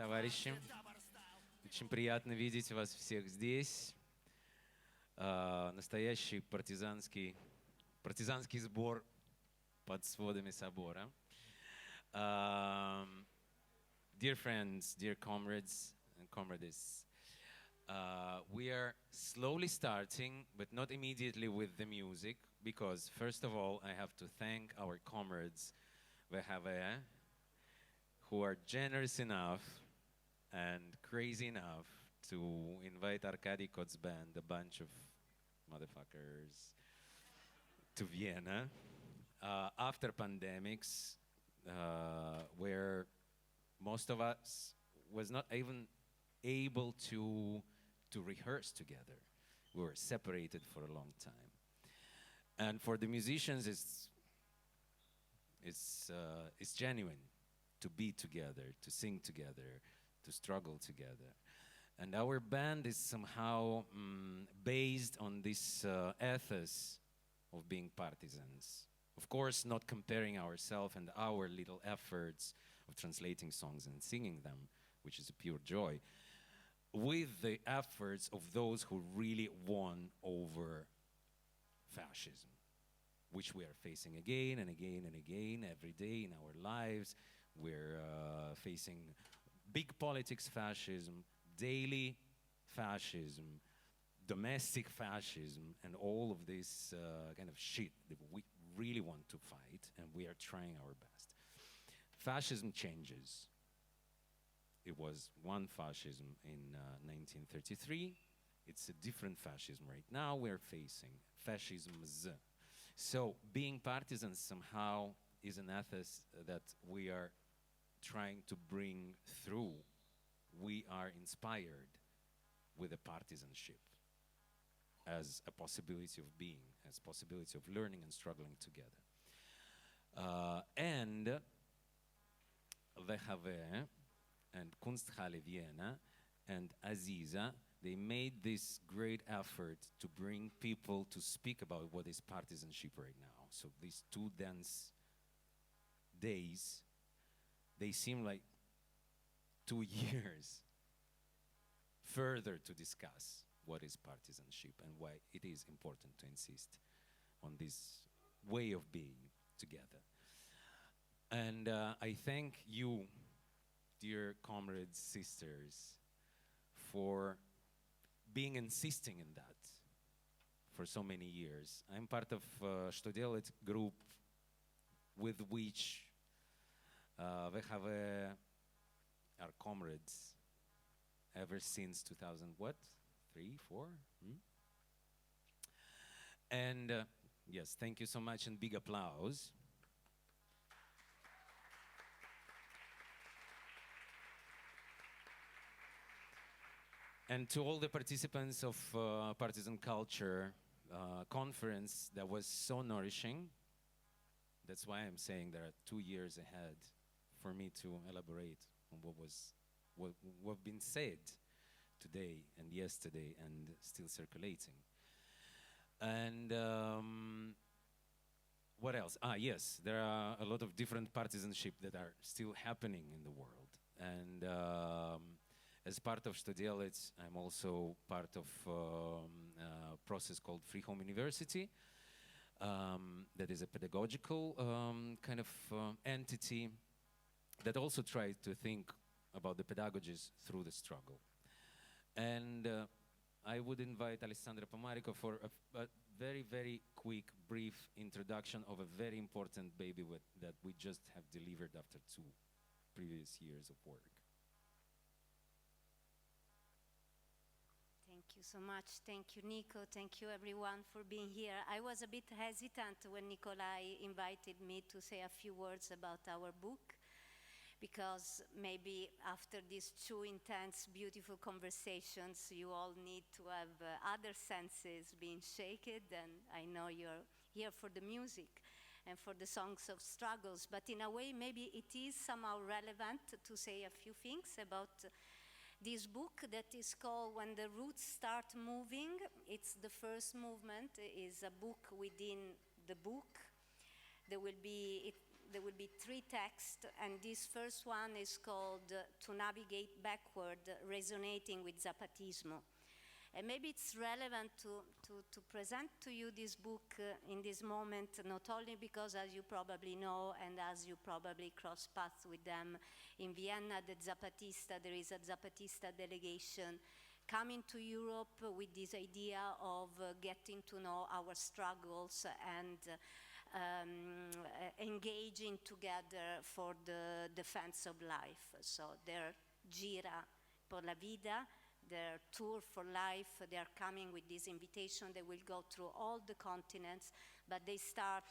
товарищи. Очень приятно видеть вас всех здесь. Настоящий партизанский сбор под сводами собора. Dear friends, dear comrades and comrades, we are slowly starting, but not immediately with the music, because first of all, I have to thank our comrades who are generous enough and crazy enough to invite Arkadiy Kots Band, a bunch of motherfuckers, to Vienna after pandemics, where most of us was not even able to rehearse together. We were separated for a long time. And for the musicians, it's genuine to be together, to sing together, to struggle together. And our band is somehow based on this ethos of being partisans. Of course, not comparing ourselves and our little efforts of translating songs and singing them, which is a pure joy, with the efforts of those who really won over fascism, which we are facing again and again and again every day in our lives. We're facing big politics fascism, daily fascism, domestic fascism, and all of this kind of shit that we really want to fight, and we are trying our best. Fascism changes. It was one fascism in 1933. It's a different fascism right now. We're facing fascisms. So being partisans somehow is an ethos that we are trying to bring through. We are inspired with the partisanship as a possibility of being, as a possibility of learning and struggling together. And VHV and Kunsthalle Wien and Aziza, they made this great effort to bring people to speak about what is partisanship right now. So these 2 dance days, they seem like 2 years further to discuss what is partisanship and why it is important to insist on this way of being together. And I thank you, dear comrades, sisters, for being insisting in that for so many years. I'm part of Что делать group with which we have our comrades ever since 2000, what? 3, 4? And yes, thank you so much and big applause. And to all the participants of Partisan Culture conference, that was so nourishing. That's why I'm saying there are 2 years ahead for me to elaborate on what's been said today and yesterday and still circulating. And what else? Yes, there are a lot of different partisanship that are still happening in the world. And as part of Что делать, I'm also part of a process called Free Home University. That is a pedagogical kind of entity that also tries to think about the pedagogies through the struggle. And I would invite Alessandra Pomarico for a very, very quick, brief introduction of a very important baby that we just have delivered after 2 previous years of work. Thank you so much. Thank you, Nico. Thank you, everyone, for being here. I was a bit hesitant when Nikolay invited me to say a few words about our book, because maybe after these 2 intense, beautiful conversations, you all need to have other senses being shaken, and I know you're here for the music and for the songs of struggles, but in a way, maybe it is somehow relevant to say a few things about this book that is called When the Roots Start Moving. It's the first movement, is a book within the book. There will be, there will be 3 texts, and this first one is called To Navigate Backward, Resonating with Zapatismo. And maybe it's relevant to present to you this book in this moment, not only because, as you probably know, and as you probably cross paths with them in Vienna, the Zapatista, there is a Zapatista delegation coming to Europe with this idea of getting to know our struggles and engaging together for the defense of life. So their Gira por la Vida, their tour for life, they are coming with this invitation. They will go through all the continents, but they start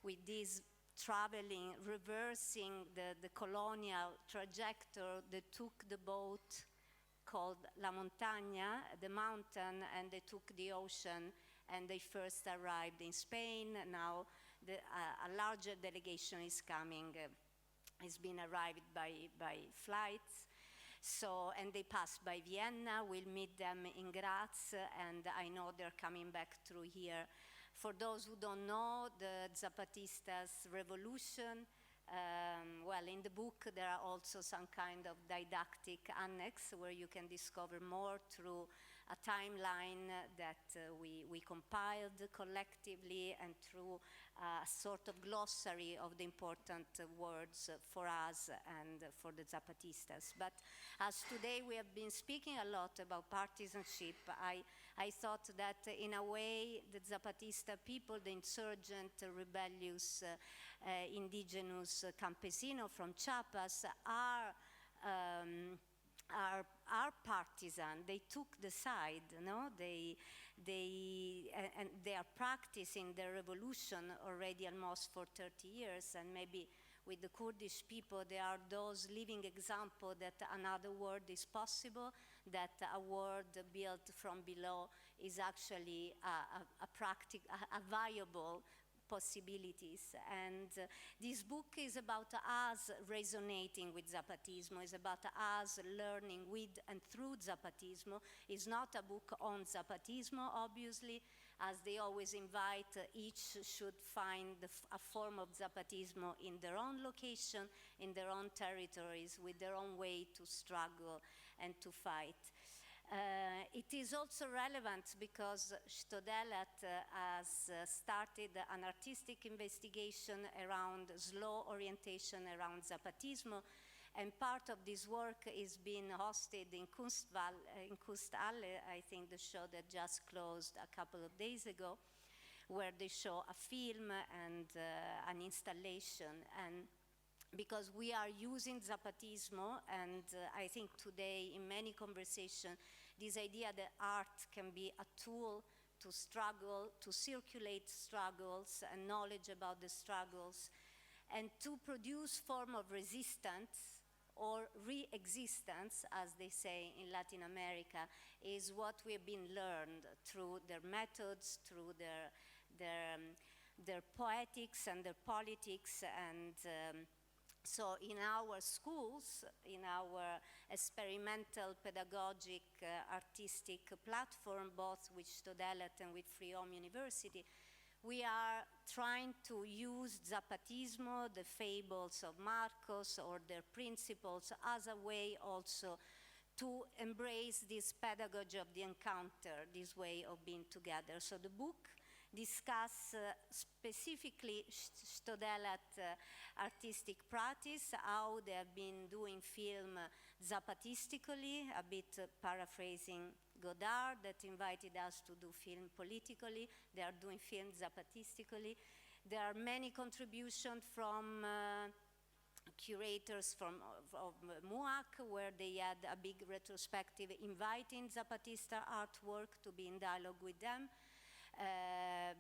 with this traveling, reversing the colonial trajectory. They took the boat called La Montagna, the mountain, and they took the ocean, and they first arrived in Spain. Now a larger delegation is coming, has been arrived by flights. So, and they pass by Vienna. We'll meet them in Graz, and I know they're coming back through here. For those who don't know, the Zapatistas revolution, well, in the book there are also some kind of didactic annex where you can discover more through a timeline that we compiled collectively, and through a sort of glossary of the important words for us and for the Zapatistas. But as today we have been speaking a lot about partisanship, I thought that in a way the Zapatista people, the insurgent, rebellious, indigenous campesino from Chiapas are partisan. They took the side, no? They are practicing their revolution already almost for 30 years, and maybe with the Kurdish people, there are those living examples that another world is possible, that a world built from below is actually a viable possibilities. And this book is about us resonating with Zapatismo, is about us learning with and through Zapatismo. It's not a book on Zapatismo, obviously. As they always invite, each should find a form of Zapatismo in their own location, in their own territories, with their own way to struggle and to fight. It is also relevant because Stodelat has started an artistic investigation around slow orientation around Zapatismo, and part of this work is being hosted in Kunsthalle, I think the show that just closed a couple of days ago, where they show a film and an installation. And because we are using Zapatismo, and I think today in many conversations, this idea that art can be a tool to struggle, to circulate struggles and knowledge about the struggles, and to produce form of resistance or re-existence, as they say in Latin America, is what we have been learned through their methods, through their poetics and their politics. And so in our schools, in our experimental, pedagogic, artistic platform, both with Stodelat and with Freedom University, we are trying to use Zapatismo, the fables of Marcos, or their principles, as a way also to embrace this pedagogy of the encounter, this way of being together. So the book discuss specifically Stodelat artistic practice, how they have been doing film Zapatistically, a bit paraphrasing Godard that invited us to do film politically. They are doing film Zapatistically. There are many contributions from curators of MUAC, where they had a big retrospective inviting Zapatista artwork to be in dialogue with them.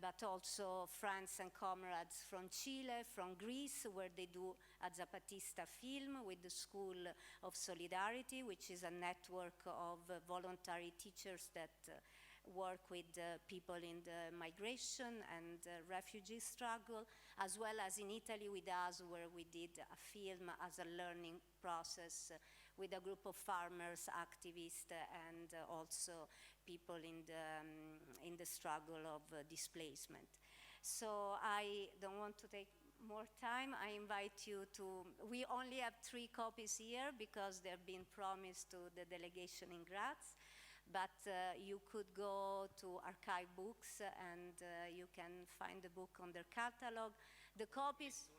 But also friends and comrades from Chile, from Greece, where they do a Zapatista film with the School of Solidarity, which is a network of voluntary teachers that work with people in the migration and refugee struggle, as well as in Italy with us, where we did a film as a learning process with a group of farmers, activists, and also people in the struggle of displacement. So I don't want to take more time, I invite you to, we only have 3 copies here because they've been promised to the delegation in Graz, but you could go to archive books and you can find the book on their catalog. The copies,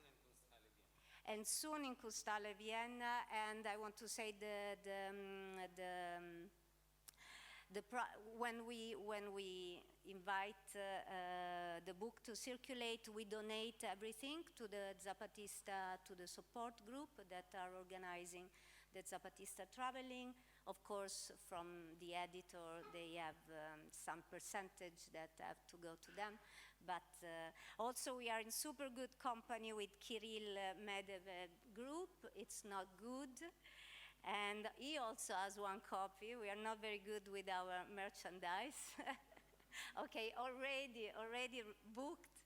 and soon in Kunsthalle Wien, and I want to say when we invite the book to circulate, we donate everything to the Zapatista, to the support group that are organizing the Zapatista traveling. Of course, from the editor, they have some percentage that have to go to them. But also we are in super good company with Kirill Medvedev group. It's not good. And he also has 1 copy. We are not very good with our merchandise. Okay, already booked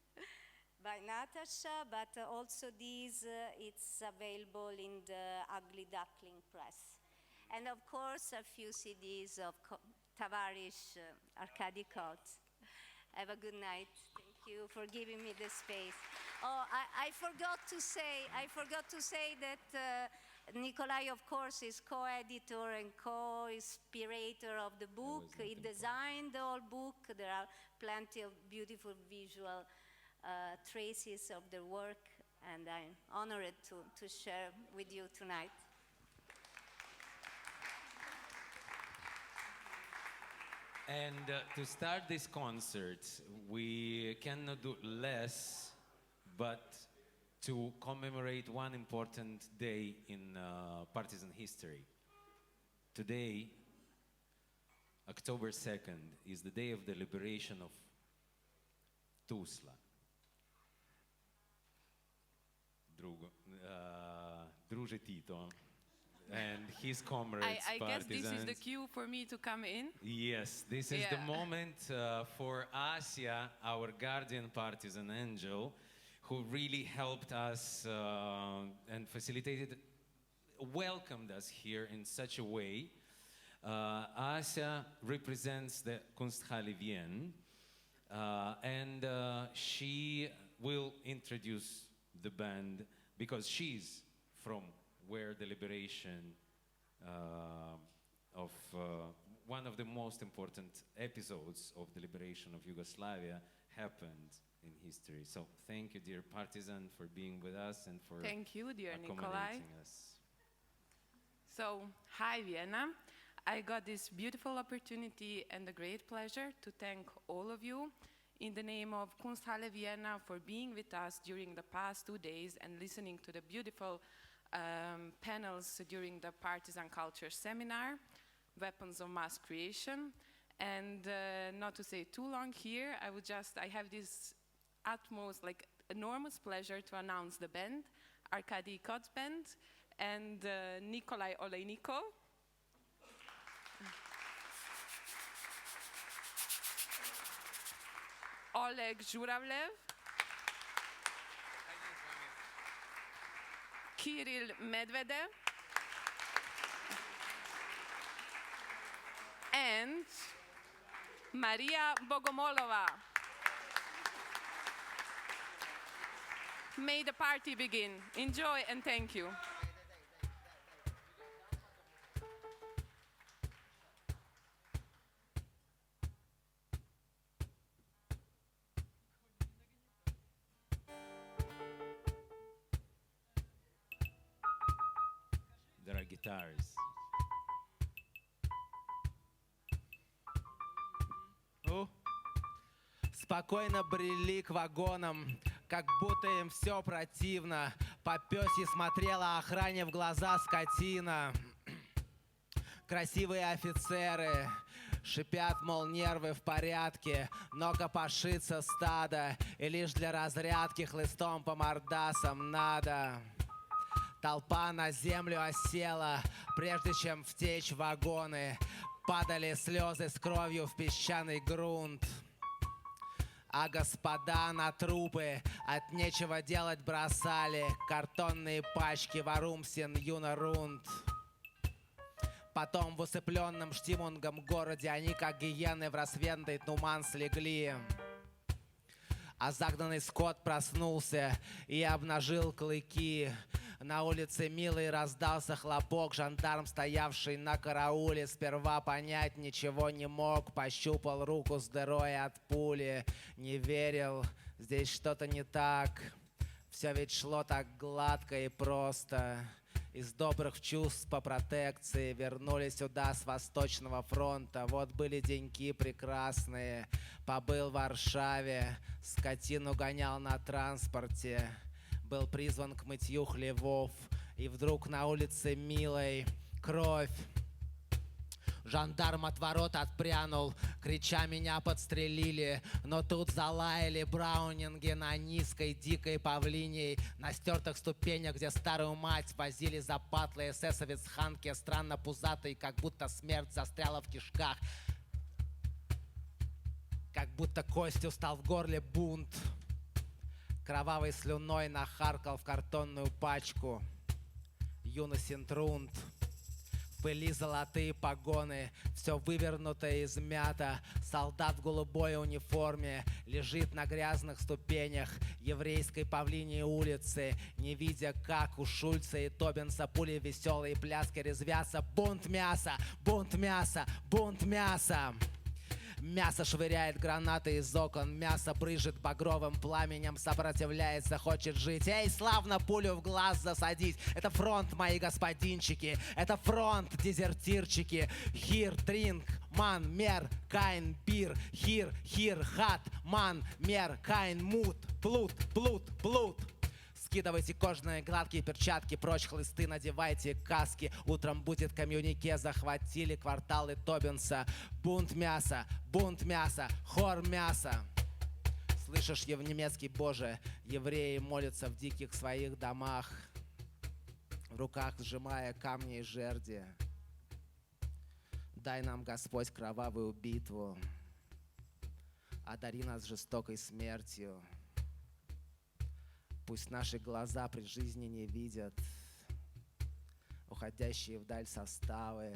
by Natasha, but also this, it's available in the Ugly Duckling Press. And of course, a few CDs of Tavarish Arkadiy Kots. Have a good night. Thank you for giving me the space. Oh, I forgot to say that Nikolay, of course, is co-editor and co-inspirator of the book. He designed the whole book. There are plenty of beautiful visual traces of their work, and I'm honored to share with you tonight. And to start this concert, we cannot do less but to commemorate one important day in partisan history. Today, October 2nd, is the day of the liberation of Tuzla. Druže Tito and his comrades, I guess partisans. this is the cue for me to come in. Yes, this is the moment for Asia, our guardian partisan angel, who really helped us and welcomed us here in such a way. Asia represents the Kunsthalle Wien, and she will introduce the band because she's from where the liberation of one of the most important episodes of the liberation of Yugoslavia happened in history. So thank you, dear partisan, for being with us and for thank you, dear Nikolay. accommodating us. So, hi Vienna. I got this beautiful opportunity and a great pleasure to thank all of you in the name of Kunsthalle Vienna for being with us during the past 2 days and listening to the beautiful panels during the Partisan Culture Seminar, Weapons of Mass Creation. And not to say too long here, I have this utmost, enormous pleasure to announce the band, Arkadiy Kots Band, and Nikolay Oleynikov. Oleg Zhuravlev, Kirill Medvedev, and Mariia Bogomolova. May the party begin. Enjoy and thank you. There are guitars. Спокойно брели к вагонам, как будто им все противно. По пёсье смотрела охране в глаза скотина. Красивые офицеры шипят, мол, нервы в порядке, но копошится стадо, и лишь для разрядки хлыстом по мордасам надо. Толпа на землю осела, прежде чем втечь в вагоны. Падали слезы с кровью в песчаный грунт. А господа на трупы от нечего делать бросали картонные пачки варумсин юнарунд. Потом в усыпленном штимунгом городе они, как гиены, в рассветный туман слегли. А загнанный скот проснулся и обнажил клыки. На улице Милой раздался хлопок. Жандарм, стоявший на карауле, сперва понять ничего не мог. Пощупал руку с дырой от пули. Не верил, здесь что-то не так. Все ведь шло так гладко и просто. Из добрых чувств по протекции вернулись сюда с Восточного фронта. Вот были деньки прекрасные. Побыл в Варшаве, скотину гонял на транспорте. Был призван к мытью хлевов. И вдруг на улице Милой кровь. Жандарм от ворот отпрянул, крича: меня подстрелили. Но тут залаяли браунинги на низкой дикой павлиней. На стертых ступенях, где старую мать возили за патлы, эсэсовец Ханке, странно пузатый, как будто смерть застряла в кишках. Как будто костью стал в горле бунт. Кровавой слюной нахаркал в картонную пачку Юносинтрунд. В пыли золотые погоны, все вывернуто и измято. Солдат в голубой униформе лежит на грязных ступенях еврейской павлиньей улицы, не видя, как у Шульца и Тобинса пули веселые пляски резвятся. Бунт мяса, бунт мяса, бунт мяса. Мясо швыряет гранаты из окон, мясо брызжет багровым пламенем, сопротивляется, хочет жить. Эй, славно пулю в глаз засадить. Это фронт, мои господинчики, это фронт, дезертирчики. Хир, тринк, ман, мер, кайн, бир. Хир, хир, хат, ман, мер, кайн, мут. Плут, плут, плут. Скидывайте кожаные гладкие перчатки, прочь хлысты, надевайте каски. Утром будет коммюнике, захватили кварталы Тобинса. Бунт мяса, хор мяса. Слышишь, немецкий Боже, евреи молятся в диких своих домах, в руках сжимая камни и жерди. Дай нам, Господь, кровавую битву, одари нас жестокой смертью. Пусть наши глаза при жизни не видят уходящие вдаль составы.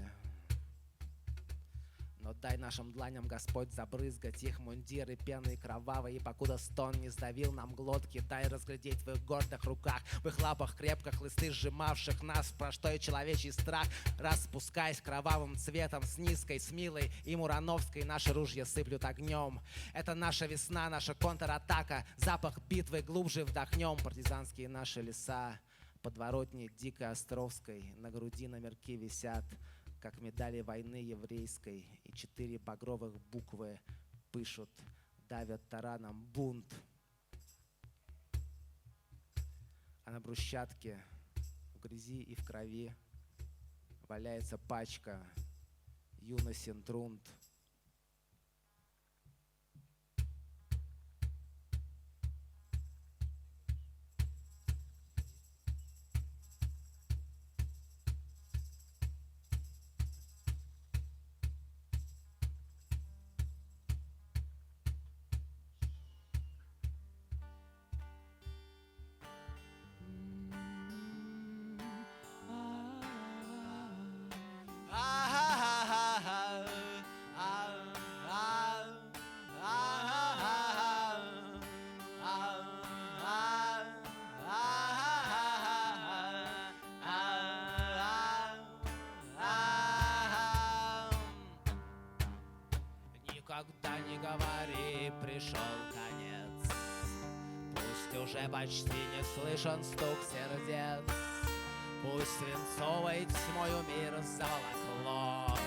Но дай нашим дланям, Господь, забрызгать их мундиры пеной кровавой. И покуда стон не сдавил нам глотки, дай разглядеть в их гордых руках, в их лапах крепко хлысты, сжимавших нас в простой человечий страх. Распускаясь кровавым цветом с низкой, с милой и мурановской, наши ружья сыплют огнем. Это наша весна, наша контратака, запах битвы глубже вдохнем. Партизанские наши леса, подворотни Дикой Островской, на груди номерки висят, как медали войны еврейской, и 4 багровых буквы пышут, давят тараном бунт. А на брусчатке, в грязи и в крови, валяется пачка Юносинтрунд. Никогда не говори, пришел конец. Пусть уже почти не слышен стук сердец. Пусть свинцовой тьмою мир заволокло.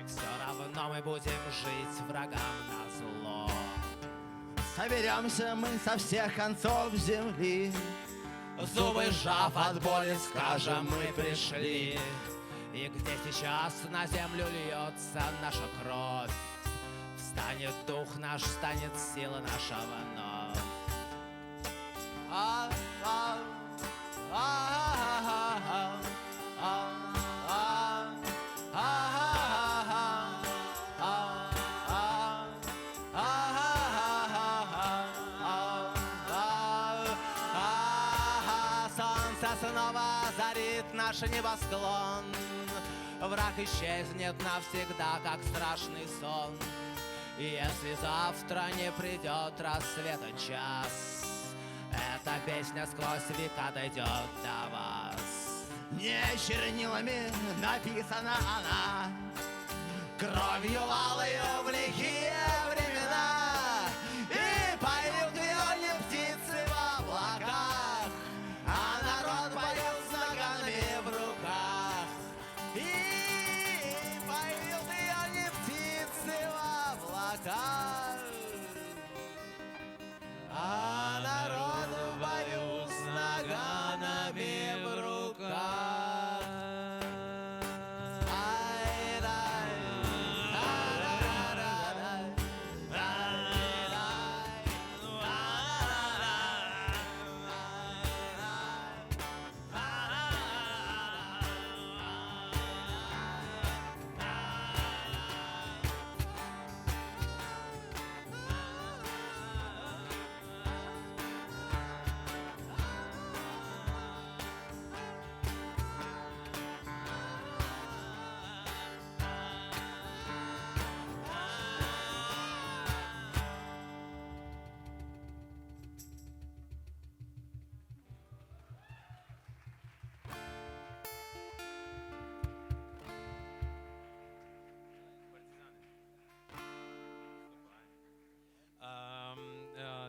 Все равно мы будем жить врагам назло. Соберемся мы со всех концов земли, Зубы сжав от боли, скажем, мы пришли. И где сейчас на землю льется наша кровь, встанет дух наш, станет сила наша вновь. Солнце снова зарит наш небосклон. Враг исчезнет навсегда, как страшный сон. Если завтра не придет рассвета час, эта песня сквозь века дойдет до вас. Не чернилами написана она, кровью алою в лихие времена. И поют ее не птицы в облаках, а народ поет с ногами в руках. И поют ее не птицы в облаках, а народ поет с ногами в руках.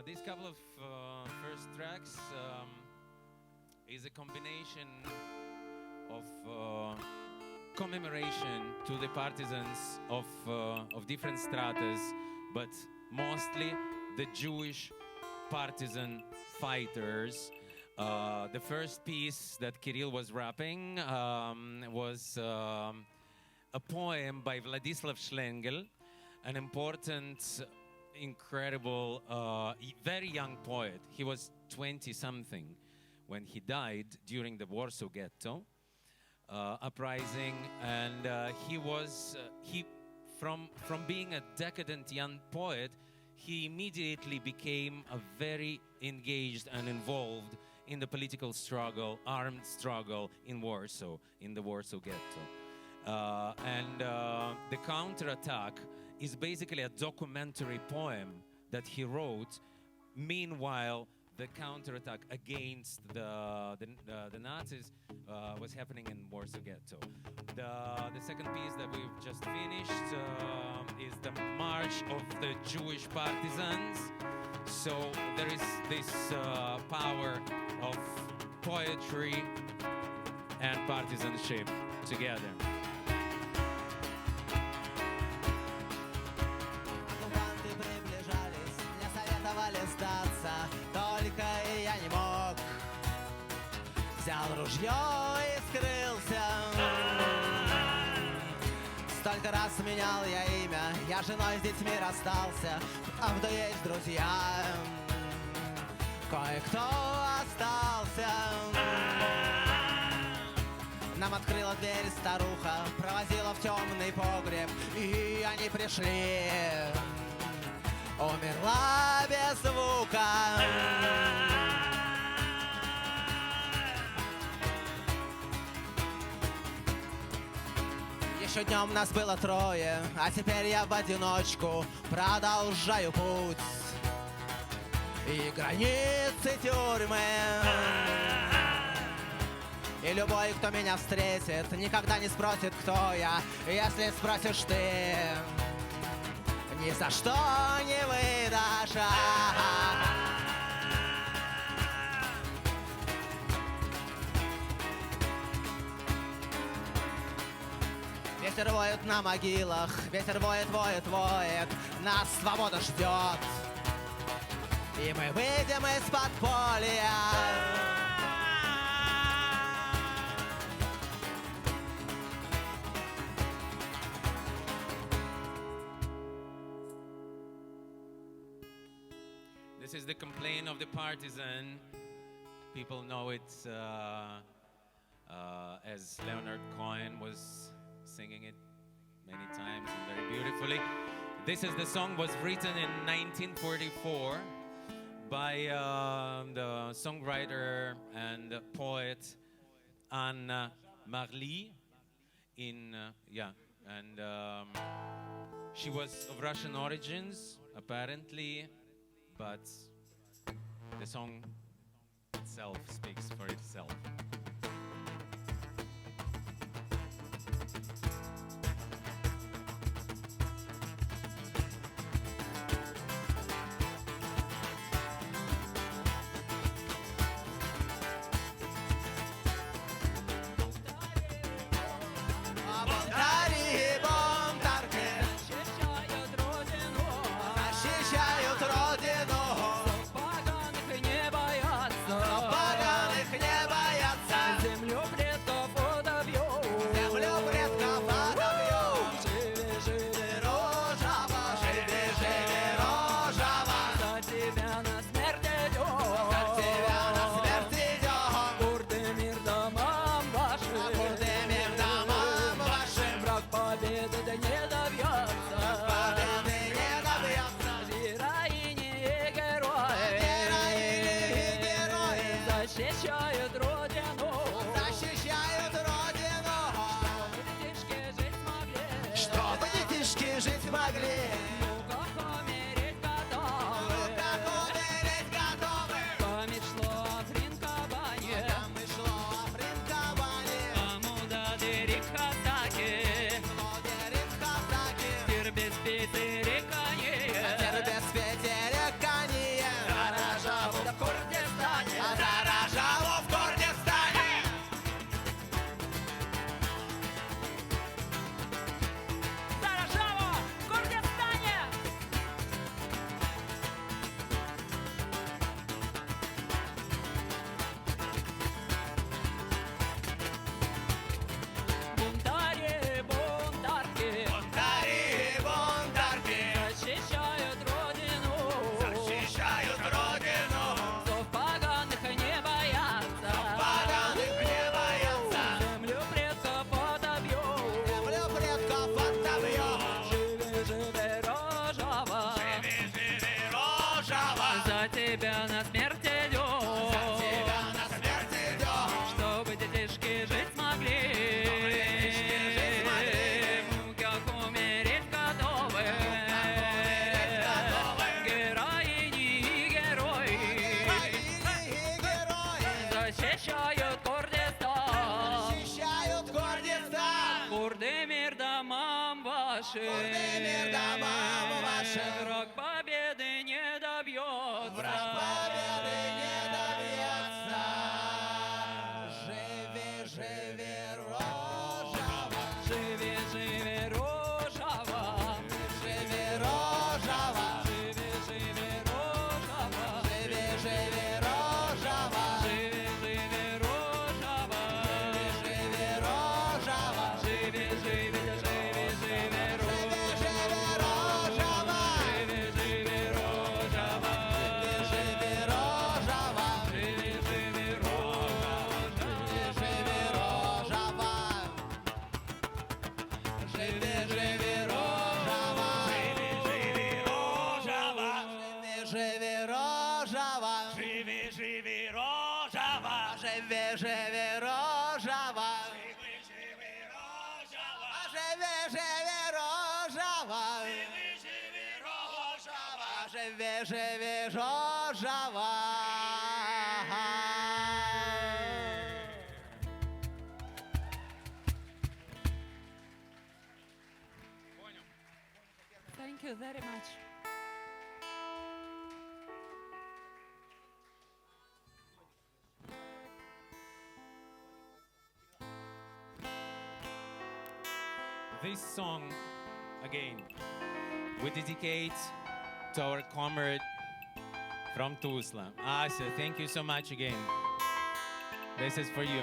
These couple of first tracks is a combination of commemoration to the partisans of different stratas, but mostly the Jewish partisan fighters. The first piece that Kirill was rapping was a poem by Vladislav Schlengel, an important, incredible, very young poet. He was 20-something when he died during the Warsaw Ghetto uprising, and from being a decadent young poet, he immediately became a very engaged and involved in the political struggle, armed struggle in Warsaw, in the Warsaw Ghetto. The counterattack is basically a documentary poem that he wrote. Meanwhile, the counterattack against the Nazis was happening in Warsaw Ghetto. The second piece that we've just finished is the March of the Jewish Partisans. So there is this power of poetry and partisanship together. Оккупанты приближались, мне советовали сдаться, только и я не мог. Взял ружье и скрылся. Столько раз менял я имя, я женой с детьми расстался. Правда, есть друзья, кое-кто остался. Нам открыла дверь старуха, провозила в темный погреб, и они пришли. Умерла без звука. Еще днем нас было трое, а теперь я в одиночку продолжаю путь. И границы тюрьмы. И любой, кто меня встретит, никогда не спросит, кто я. Если спросишь ты, ни за что не выдашь. Ветер воет на могилах, ветер воет, воет, воет. Нас свобода ждет, и мы выйдем из подполья. This is the complaint of the partisan. People know it as Leonard Cohen was singing it many times and very beautifully. The song was written in 1944 by the songwriter and poet Anna Marly She was of Russian origins, apparently, but the song itself speaks for itself. Враг победы не добьется. Враг победы не добьется. Живи, живи, рожава. Живи, живи, рожава. Живи, рожава. Живи, живи, рожава. Живи, живи, рожава. Живи, живи, рожава. Живи, рожава. Живи, живи, живи, живи, Живи, рожава. Thank you very much. This song, again, we dedicate to our comrade from Tuzla. Asa, thank you so much again. This is for you.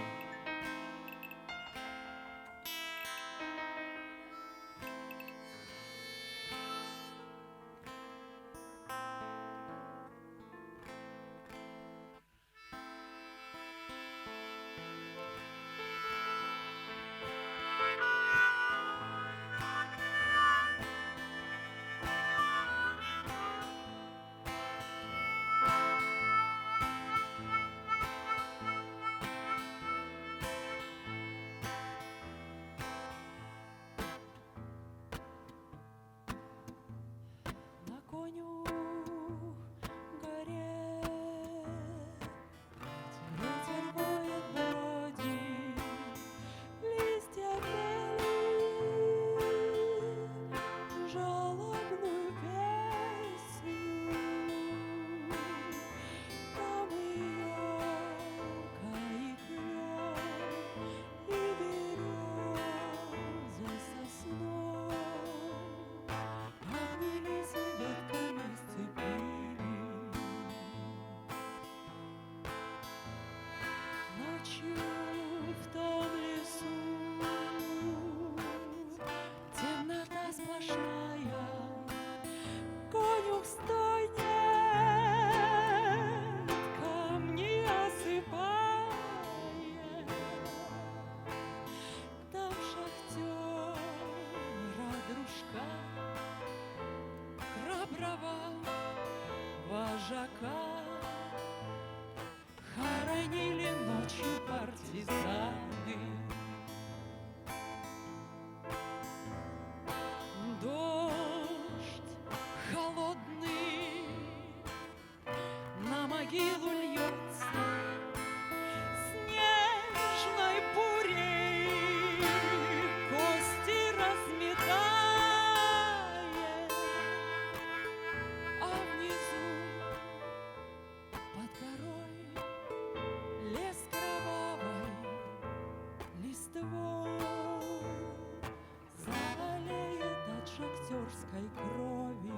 богомольской крови.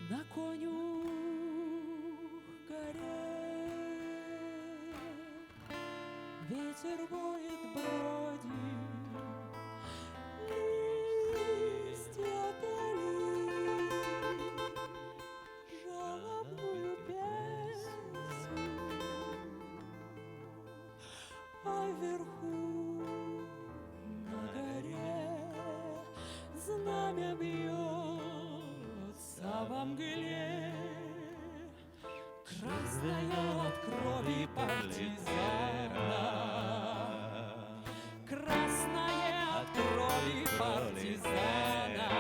На конюх горе ветер воет бродит, листья пали жалобную песню, а вверху на горе знамя бьется во мгле, красная от крови партизана, красная от крови партизана.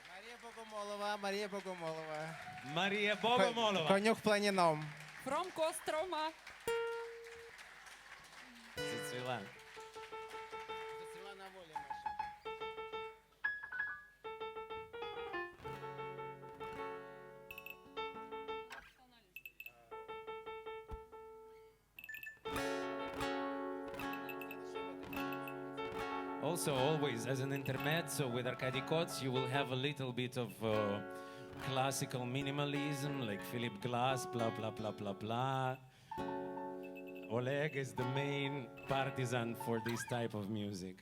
Mariia Bogomolova, Mariia Bogomolova. Mariia Bogomolova. Конюх планином. From Kostroma. Зацвела. Зацвела на воле наша. Also, always as an intermezzo with Arkadiy Kots, you will have a little bit of classical minimalism, like Philip Glass, blah, blah, blah, blah, blah. Oleg is the main partisan for this type of music.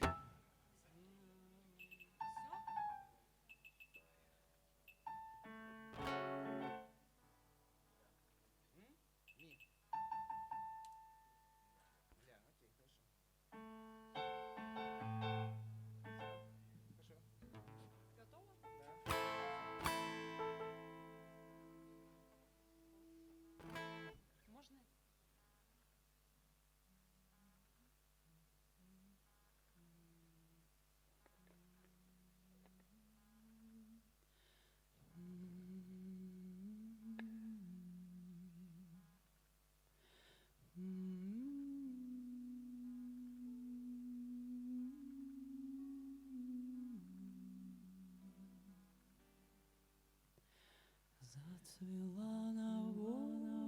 Зацвела на воле,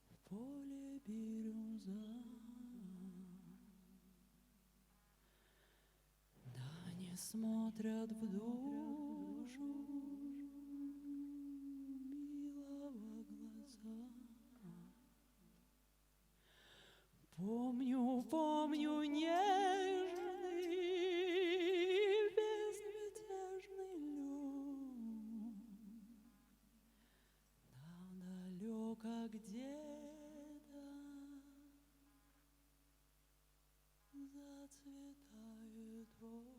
в поле бирюза, да не смотрят в душу милого глаза. Помню, помню нежный безмятежный лед, там далеко где-то зацветает рот.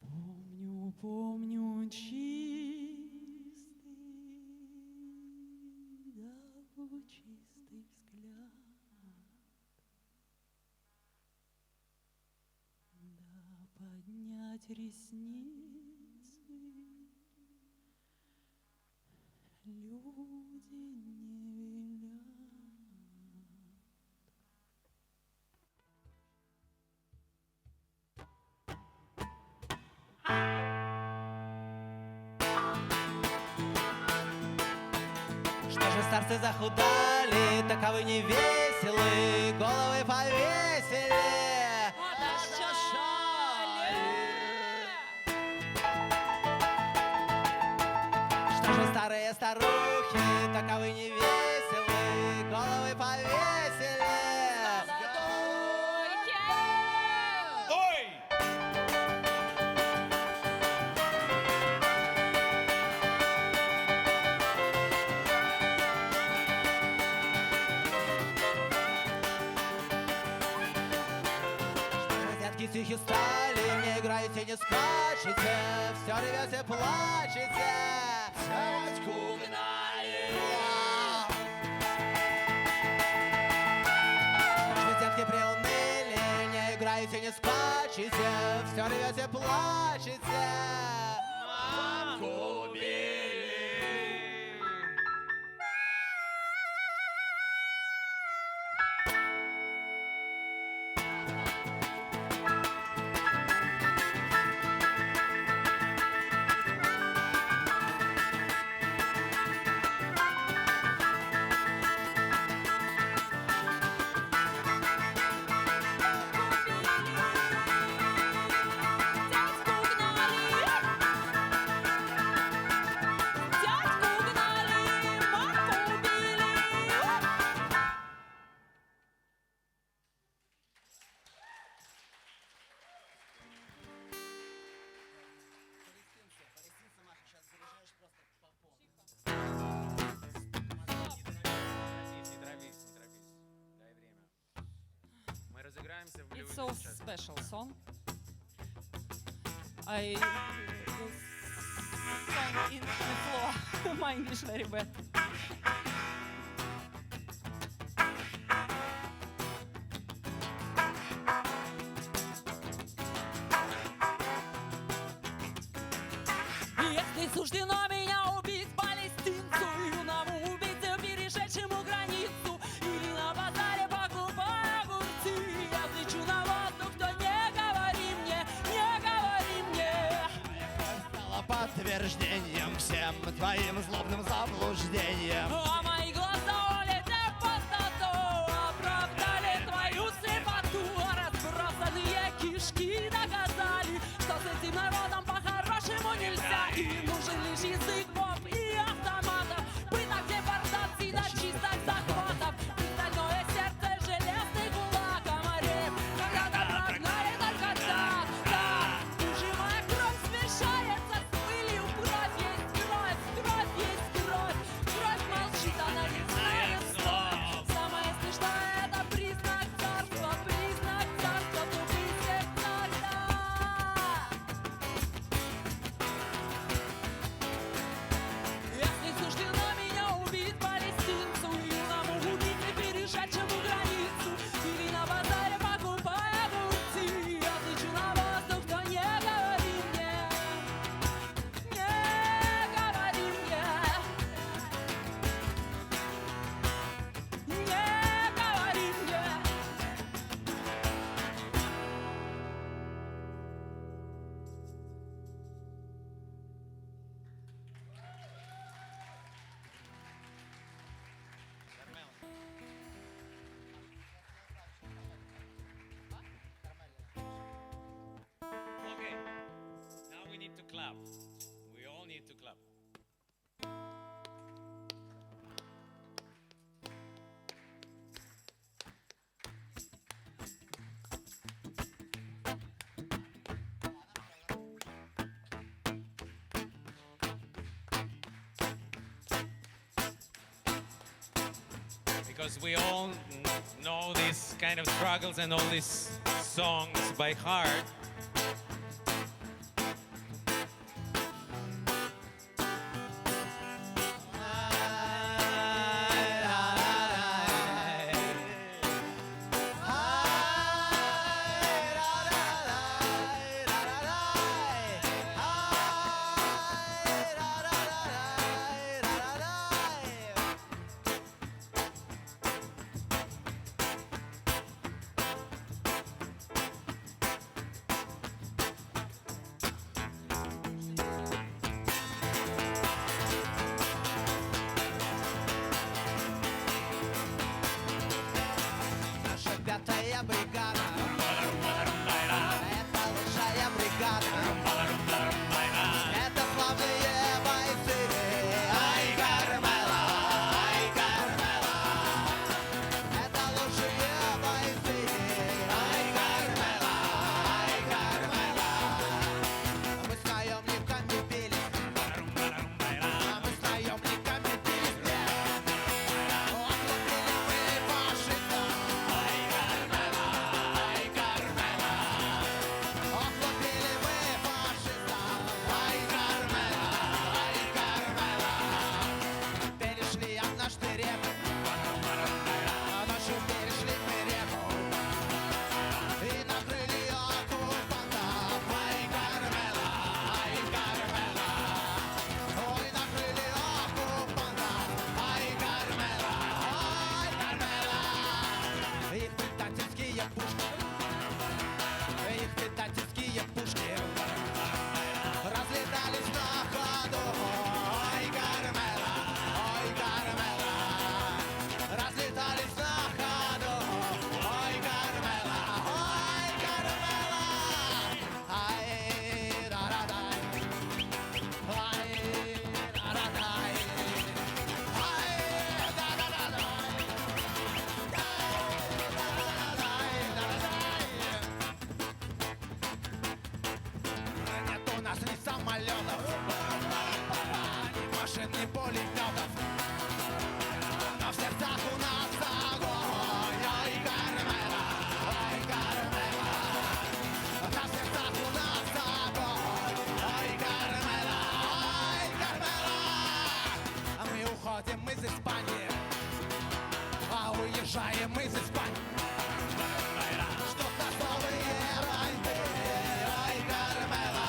Помню, помню чистый, да, чистый взгляд, да поднять ресницы люди не велят. Что же старцы захудали, таковы не веселы, головы повесили. Что же старые старухи, таковы не веселы, головы повесили. Тихи стали, не играете, не скачете, все ревете, плачете. Тетку гнали. Вы, детки, приуныли, не играете, не скачете, все ревете, плачете. Мамку убили. It's so special song. I will sing in the floor. My English very bad. Если суждено меня убить палестинцу, юному убийце, перешедшему границу, или на базаре покупая огурцы, я взлечу на воздух, то не говори мне, не говори мне. Стало подтверждением всем твоим злобным заблуждением. А мои глаза улетят в пустоту, оправдали твою слепоту, а разбросанные кишки доказали, что с этим народом по-хорошему нельзя. Им нужен лишь язык бомб и автоматов, пыток, депортаций до чисток захватов, стальное сердце, железный кулак, комарей когда-то прогнали только так, так. Ужимая кровь смешается с пылью, кровь есть кровь, кровь есть кровь, кровь молчит, она не знает слов. Самое смешное — это признак царства тупых спектакля. Если суждено меня убить палестинцу, юному убийце, перешедшему границу, или на базаре покупая огурцы, я взлечу на воздух, то не говори мне, не говори мне, не говори мне. Okay, now we need to clap. We all need to clap. Because we all know these kind of struggles and all these songs by heart. Наша 5-я бригада, это лучшая бригада, это славные бойцы. Ай, Кармела, это лучшие бойцы. Ай, Кармела, мы с наемниками бились, мы с наемниками бились, отлупили мы фашистов. Охлопили мы фашистов. Ай, Кармела. Перешли однажды реку, ночью перешли мы реку и накрыли оккупантов. Ай, Кармела. Ой, накрыли оккупантов. Ай, Кармела. Их предательские пушки разлетались на ходу. Ой, Кармела, разлетались на ходу. Ой, Кармела, ай, да-да-дай, ай, да-да-дай, ай, да-да-дай, нет у нас ни самолетов, ни машин, ни пулеметов, но в сердцах у нас огонь. Ай, Кармела, из Испании, а уезжаем из Испании. Ждут нас новые фронты, ой, Кармела,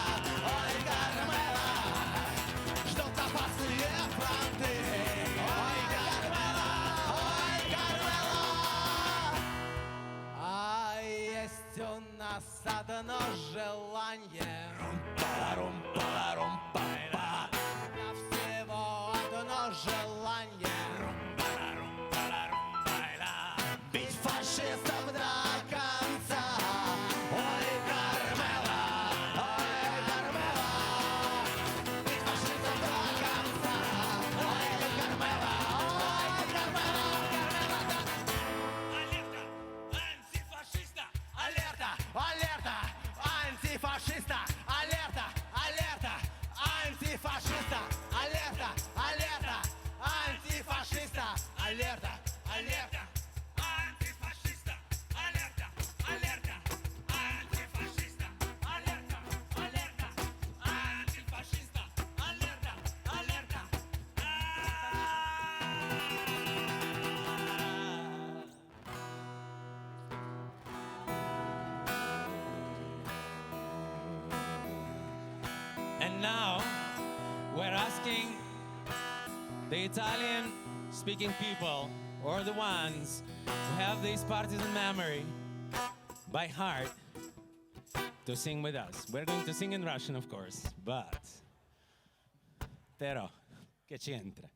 ждут опасные фронты, ой, Кармела, а есть у нас одно желание. На всего одно желание. Бить фашистов до конца. Ой, Кармела, бить фашистов до конца. Ой, Кармела, Алерта, алерта, антифашиста, алерта, алерта, антифашиста, алерта, алерта, антифашиста, алерта, алерта. Антифашиста, алерта, алерта, антифашиста, алерта, алерта, антифашиста, алерта, алерта. And now we're asking the Italian-speaking people, or the ones who have this partisan memory by heart, to sing with us. We're going to sing in Russian, of course, but... Però, che c'entra?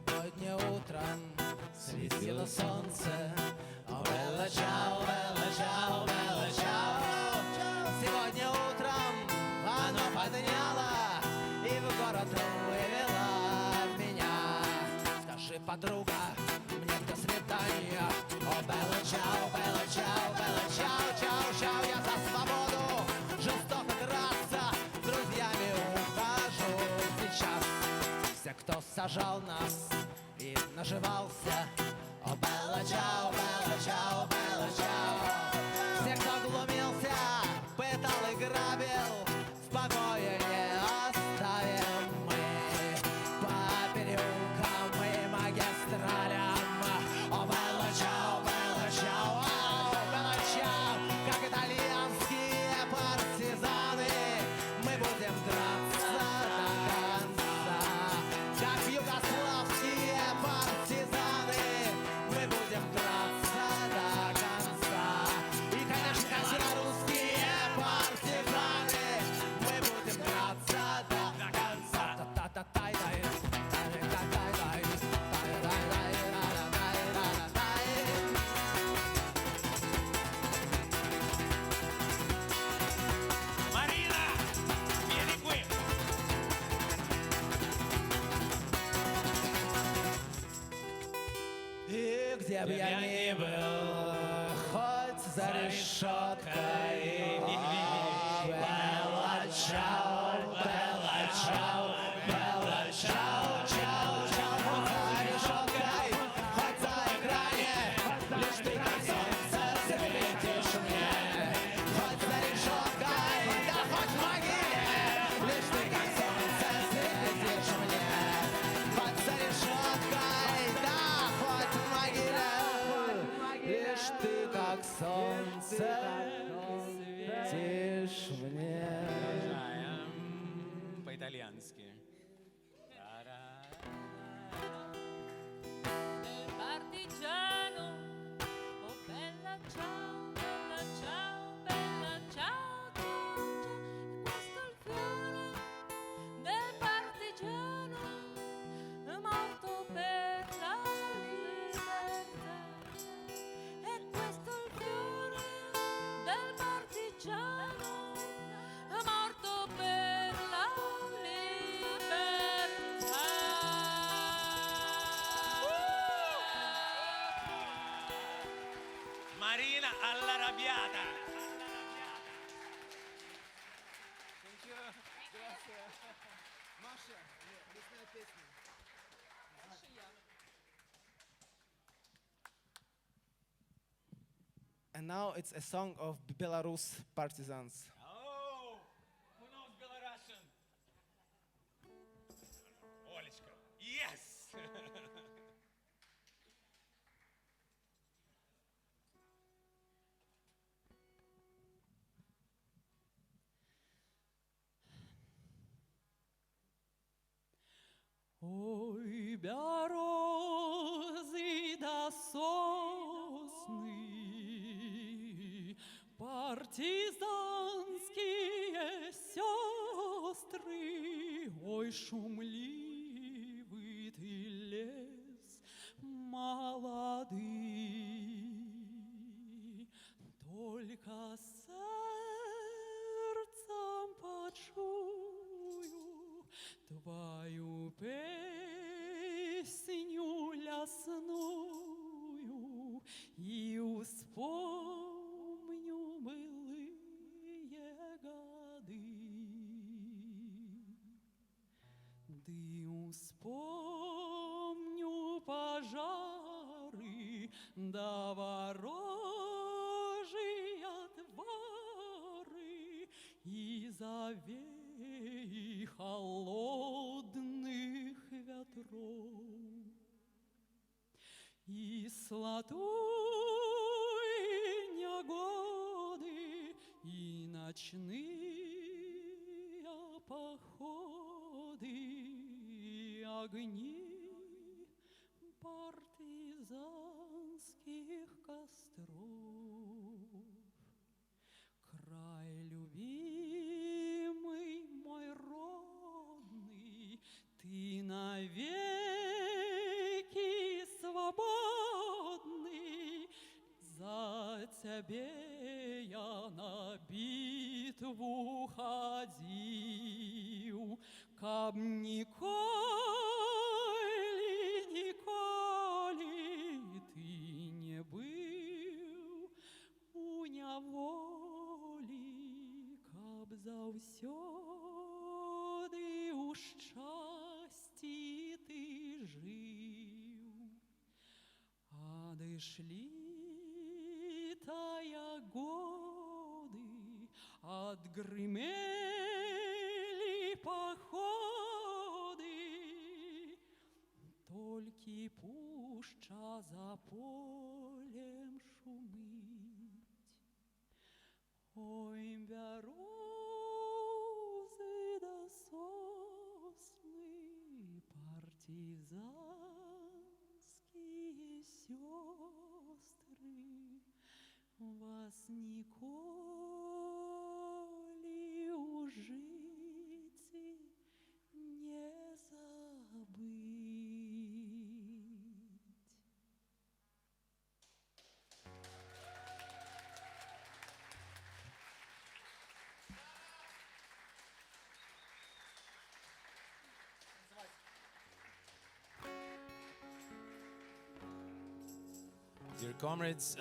Сегодня утром светило солнце. О, белла чао, белла чао, белла чао. Сегодня утром оно подняло и в город вывело меня. Скажи, подруга, мне до свидания. О, белла чао, белла чао, белла чао, чао, чао. Я за свободу жестоко драться с друзьями ухожу сейчас. Все, кто сажал нас и наживался. О, белла чао, белла чао, белла чао. Все, кто глумился, пытал и грабил, в покое не оставим мы. По переулкам и магистралям. О, белла чао, белла чао, белла чао. Как итальянские партизаны мы будем драться до конца. Как югославские партизаны мы будем драться до конца. И, конечно, как русские партизаны мы будем драться до конца. Та-та-та-тай-дай, тай-дай-тай-дай, тай-дай-дай-дай-дай-дай. Marina, vieni qui! И где бы я ни был, хоть за решеткой. Белла чао, белла чао, белла чао, чао, чао. Хоть за решеткой, хоть за экране, лишь ты как солнце светишь мне. Хоть за решеткой, да хоть в могиле, лишь ты как солнце светишь мне. Хоть за решеткой, да хоть в могиле, лишь ты как солнце светишь мне. По-итальянски. Partigiano, oh bella ciao, bella ciao, bella ciao, ciao, ciao. Questo è il fiore del partigiano, morto per la libertà. E questo è il fiore del partigiano, morto per la libertà. Marina all'arrabbiata! And now it's a song of Belarus partisans. Oh, who knows Belarusian? Олечка. Yes! Ой, березы да сосны, партизанские сестры, ой, шумливый ты лес молодый, только сердцем почую твою песню лясную и вспомню былые годы. Да вспомню пожары, да ворожья твары и завеи холодных ветров. И сладкие негоды, и ночные походы, и огни партизанских костров. Край любимый мой родный, ты навеки свободный. За тебе я на битву ходил, каб Николи, Николи ты не был у няволі, каб заўсёды ў шчасці ты жыў. Адышлі тая годы, адгрымелі паходы, толькі пушча за полем шуміць. Ой, берозы да сосны, партизанские сестры, вас николи у жыцці не забыть. Dear comrades,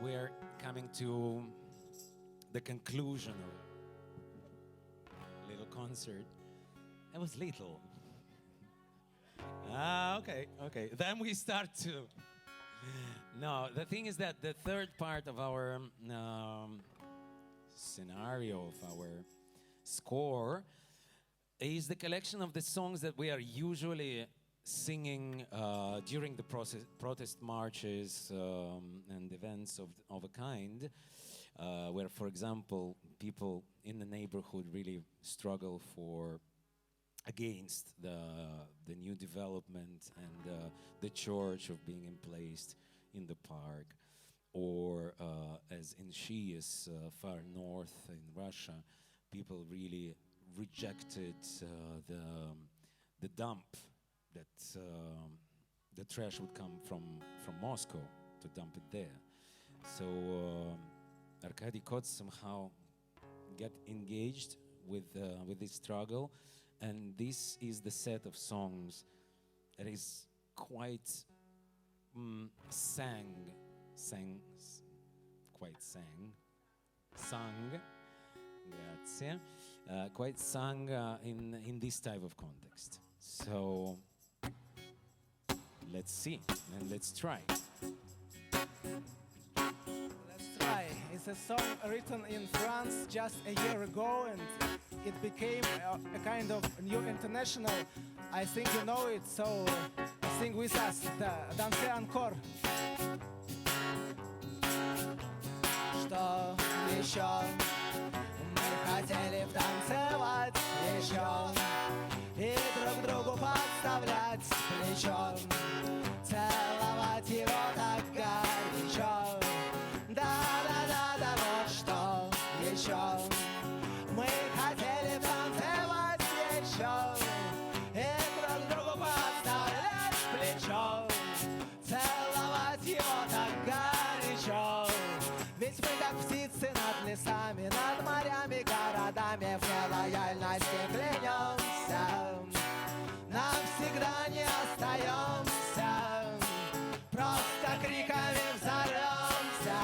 we're coming to the conclusion of a little concert. It was little. Okay. Then we start to. No, the thing is that the third part of our scenario, of our score, is the collection of the songs that we are usually singing during the protest marches and events of a kind, where, for example, people in the neighborhood really struggle against the new development and the church of being emplaced in the park, or as in Shias far north in Russia, people really rejected the dump that the trash would come from Moscow to dump it there. So Arkadiy Kots somehow got engaged with this struggle, and this is the set of songs that is quite sung, grazie, quite sung in this type of context. So let's see and let's try. It's a song written in France just a year ago, and it became a kind of new international. I think you know it, so sing with us. Danse encore. Что еще? Мы хотели танцевать еще и друг другу подставлять плечо, целовать его так горячо. Да-да-да-да, вот что еще. Мы хотели танцевать еще и друг другу подставлять плечо, целовать его так горячо. Ведь мы как птицы над лесами, над морями, городами, в нелояльности клянемся, навсегда не остаемся, просто криками взорвемся.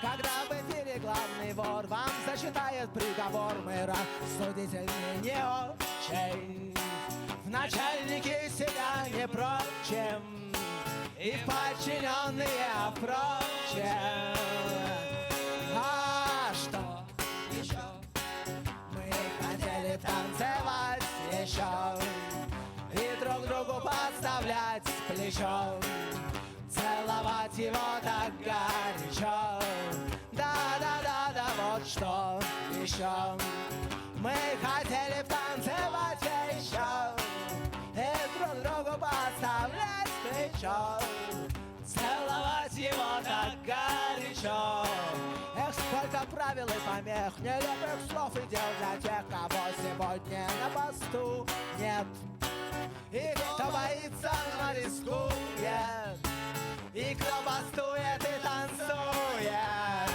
Когда в эфире главный вор вам зачитает приговор, мы рассудительны не очень, в начальники себя не прочим, и в подчиненные, впрочем. А что еще? Мы хотели танцевать еще и друг другу подставлять плечо, целовать его так горячо. Да-да-да-да, вот что еще. Мы хотели танцевать еще и друг другу подставлять плечо, целовать его так горячо. Эх, сколько правил и помех, нелепых слов и дел для тех, кого сегодня на посту нет. И кто боится, но рискует, и кто бастует и танцует.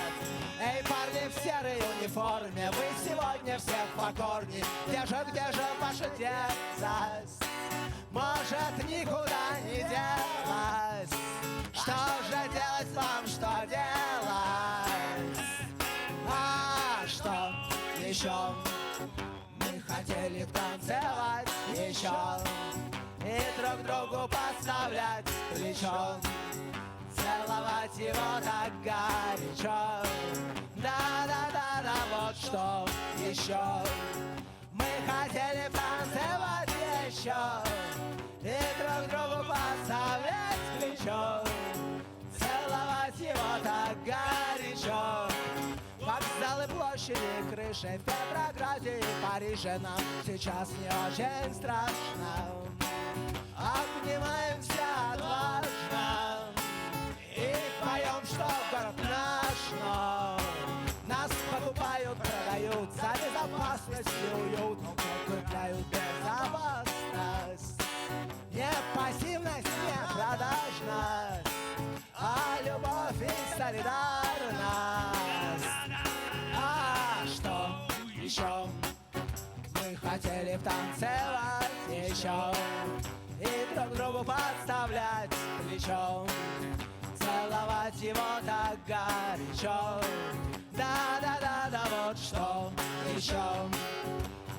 Эй, парни в серой униформе, вы сегодня всех в покорне. Где же ваша дерзость? Может, никуда не делась? Что же делать вам, что делать? А что еще? Мы хотели танцевать еще и друг другу подставлять плечо, целовать его так горячо. Да-да-да-да, вот что еще. Мы хотели танцевать еще и друг другу подставлять плечо, целовать его так горячо. Вокзалы, площади, крыши в Петрограде и Париже нам сейчас не очень страшно. Обнимаемся отважно и поем, что город наш, но нас покупают, продают за безопасность и уют, но покупают безопасность. Не пассивность, не продажность, а любовь и солидарность. А что еще? Мы хотели танцевать еще и друг другу подставлять плечо, целовать его так горячо. Да-да-да-да, вот что еще.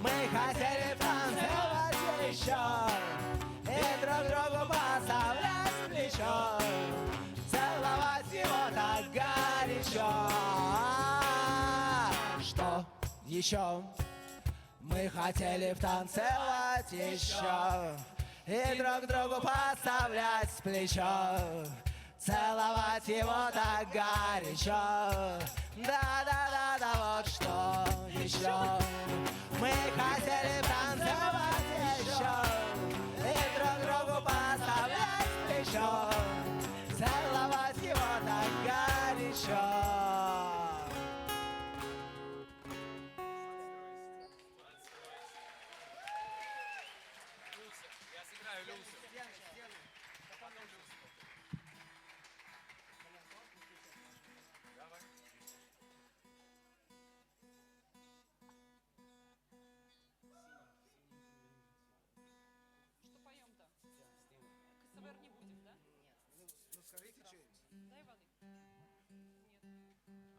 Мы хотели танцевать еще и друг другу подставлять плечо, целовать его так горячо. Что еще? Мы хотели танцевать еще и друг другу подставлять плечо, целовать его так горячо. Да-да-да-да, вот что еще. Мы хотели танцевать еще и друг другу подставлять плечо, целовать его так горячо.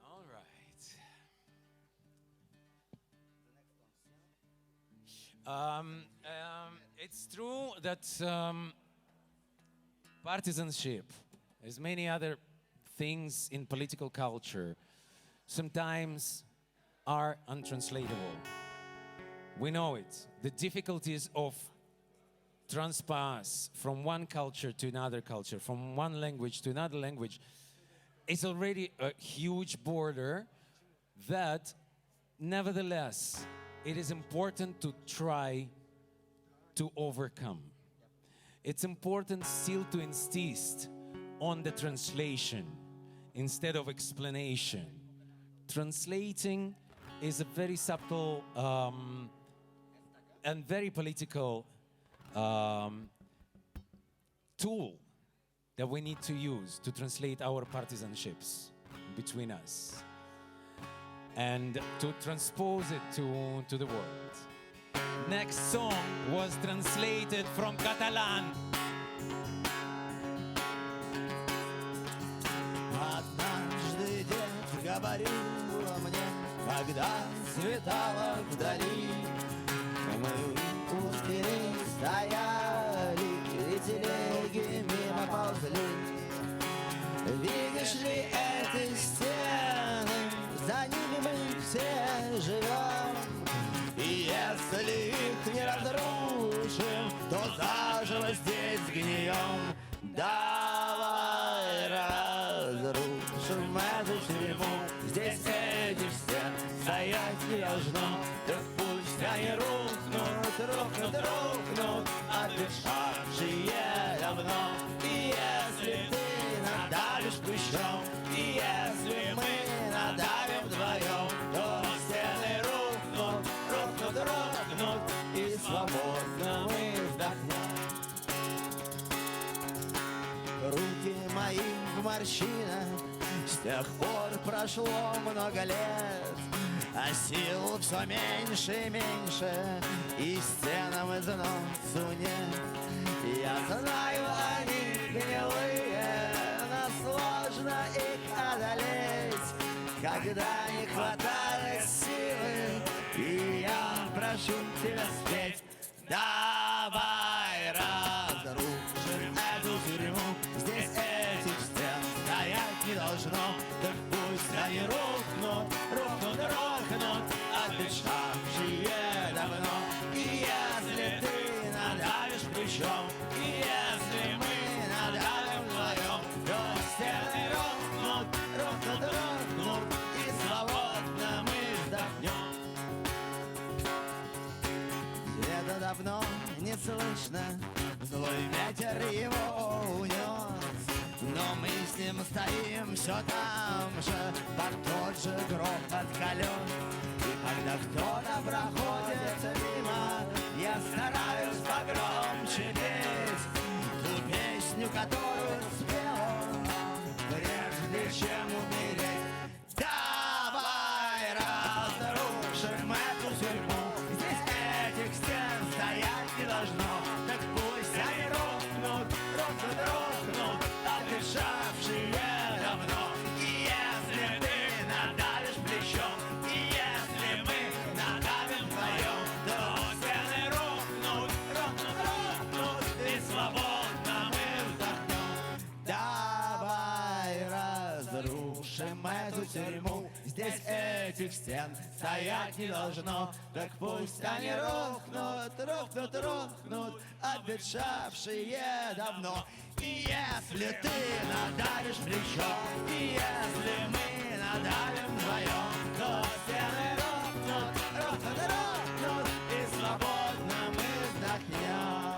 All right. It's true that partisanship, as many other things in political culture, sometimes are untranslatable. We know it. The difficulties of transpass from one culture to another culture, from one language to another language, is already a huge border that, nevertheless, it is important to try to overcome. It's important still to insist on the translation instead of explanation. Translating is a very subtle and very political tool that we need to use to translate our partisanships between us and to transpose it to the world. Next song was translated from Catalan. Однажды дед говорил мне, когда светало вдали, мы у стены стояли, и телеги мимо ползли. Видишь ли эти стены, за ними мы все живем. И если их не разрушим, то заживо здесь гнием. Давай разрушим эту тюрьму. Здесь этих стен стоять не должно. Так пусть они рухнут, рухнут, рухнут, отдышавшие давно. И если ты надавишь плечом, и если мы надавим вдвоем, то стены рухнут, рухнут, рухнут, и свободно мы вдохнем. Руки мои в морщинах, с тех пор прошло много лет, а сил все меньше и меньше, и стенам износу нет. Я знаю, они гнилые, но сложно их одолеть, когда не хватает силы, и я прошу тебя спеть. Давай разрушим эту тюрьму. Здесь этих стен стоять не должно. Так пусть они рухнут, рухнут, рухнут, отдышавшие давно. И если ты надавишь плечом, и если мы надавим вдвоем, то стены рухнут, рухнут, рухнут, и свободно мы вдохнем. Где-то давно не слышно, злой ветер его унес, но мы с ним стоим все там же, под тот же грохот колес. И когда кто-то проходит мимо, я стараюсь погромче петь ту песню, которую спел он, прежде чем умереть. Давай разрушим эту тюрьму. Здесь этих стен стоять не должно. Так пусть они рухнут, рухнут, рухнут, отдышавшие давно. И если ты надавишь плечом, и если мы надавим вдвоем, то стены рухнут, рухнут, рухнут, и свободно мы вдохнем. Давай разрушим эту тюрьму. Здесь этих стен стоять не должно. Так пусть они рухнут, рухнут, рухнут, обветшавшие давно. И если ты надавишь плечо, и если мы надавим вдвоем, то стены рухнут, рухнут, рухнут, и свободно мы вдохнем.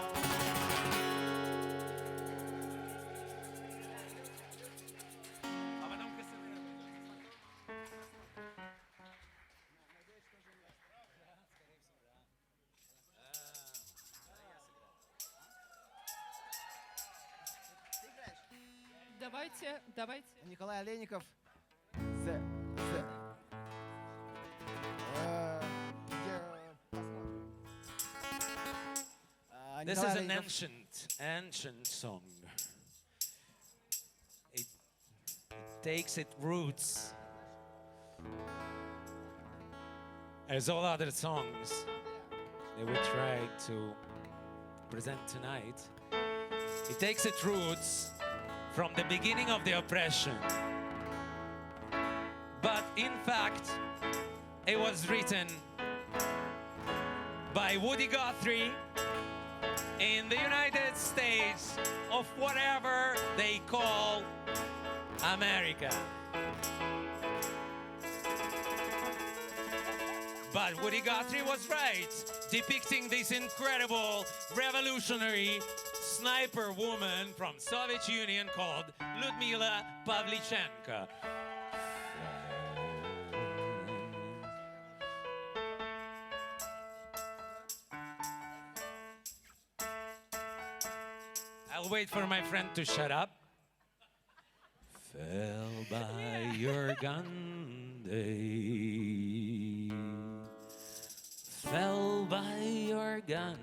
Давайте. Николай Олейников. This is an ancient song. It takes its roots, as all other songs that we try to present tonight. It takes its roots from the beginning of the oppression, but In fact, it was written by Woody Guthrie in the United States of whatever they call America. But Woody Guthrie was right, depicting this incredible revolutionary sniper woman from Soviet Union called Lyudmila Pavlichenko. I'll wait for my friend to shut up. Fell by your gun day. Fell by your gun.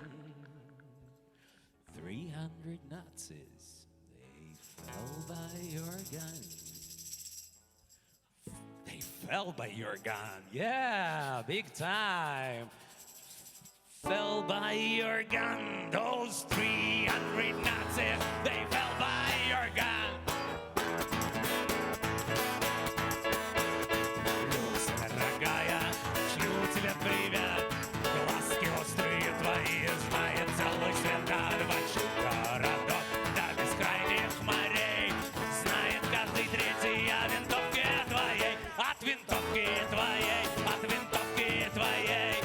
300 Nazis, they fell by your gun. They fell by your gun, yeah, big time. Fell by your gun, those 300 Nazis, they fell by your gun. Люсь, дорогая, шлю тебе привет. Глазки острые твои, знает целый свет, от больших городов до бескрайних морей. Знает каждый третий о винтовке твоей, от винтовки твоей, от винтовки твоей.